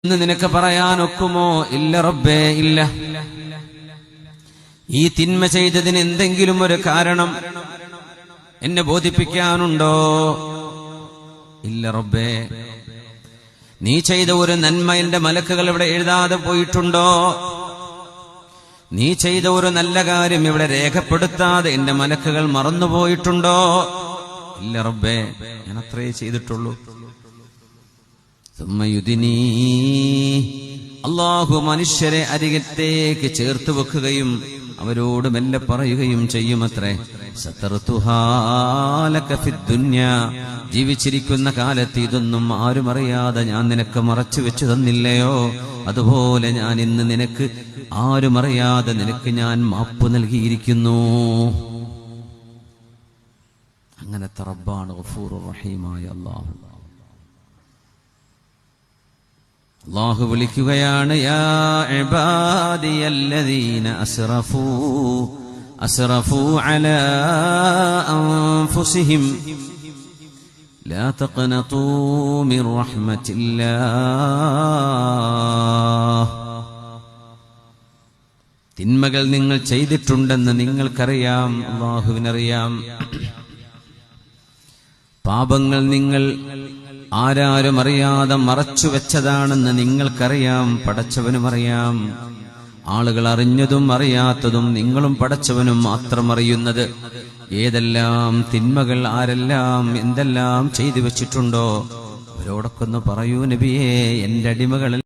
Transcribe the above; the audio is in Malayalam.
എന്ന് നിനക്ക് പറയാനൊക്കുമോ? ഇല്ല റബ്ബേ, ഇല്ല. ഈ തിന്മ ചെയ്തതിന് എന്തെങ്കിലും ഒരു കാരണം എന്നെ ബോധിപ്പിക്കാനുണ്ടോ? ഇല്ല റബ്ബേ. നീ ചെയ്ത ഒരു നന്മ എന്റെ മലക്കുകൾ ഇവിടെ എഴുതാതെ പോയിട്ടുണ്ടോ? നീ ചെയ്ത ഒരു നല്ല കാര്യം ഇവിടെ രേഖപ്പെടുത്താതെ എന്റെ മലക്കുകൾ മറന്നുപോയിട്ടുണ്ടോ? ഇല്ല റബ്ബേ, ഞാൻ അത്രേ ചെയ്തിട്ടുള്ളൂ. അല്ലാഹു മനുഷ്യരെ അരികത്തേക്ക് ചേർത്ത് വെക്കുകയും അവരോട് മെല്ലെ പറയുകയും ചെയ്യുമത്രേ, ജീവിച്ചിരിക്കുന്ന കാലത്ത് ഇതൊന്നും ആരും അറിയാതെ ഞാൻ നിനക്ക് മറച്ചു വെച്ചു തന്നില്ലയോ? അതുപോലെ ഞാൻ ഇന്ന് നിനക്ക് ആരും അറിയാതെ നിനക്ക് ഞാൻ മാപ്പ് നൽകിയിരിക്കുന്നു. അങ്ങനത്തെ റബ്ബാണ് ഗഫൂറുർ റഹീമായ അല്ലാഹു. അല്ലാഹു വിളിക്കുകയാണ്, യാ ഇബാദിയല്ലദീന അസ്റഫൂ അലാ അൻഫുസിഹിം ലാ തഖ്നതൂ മിർ റഹ്മത്തില്ലാഹ്. തിന്മകൾ നിങ്ങൾ ചെയ്തിട്ടുണ്ടെന്ന് നിങ്ങൾക്കറിയാം, അല്ലാഹുവിനറിയാം. പാപങ്ങൾ നിങ്ങൾ ആരാരും അറിയാതെ മറച്ചു വെച്ചതാണെന്ന് നിങ്ങൾക്കറിയാം, പടച്ചവനും അറിയാം. ആളുകൾ അറിഞ്ഞതും അറിയാത്തതും നിങ്ങളും പടച്ചവനും മാത്രം അറിയുന്നത്. ഏതെല്ലാം തിന്മകൾ ആരെല്ലാം എന്തെല്ലാം ചെയ്തു വെച്ചിട്ടുണ്ടോ അവരോടൊക്കെ ഒന്ന് പറയൂ നബിയേ, എന്റെ അടിമകൾ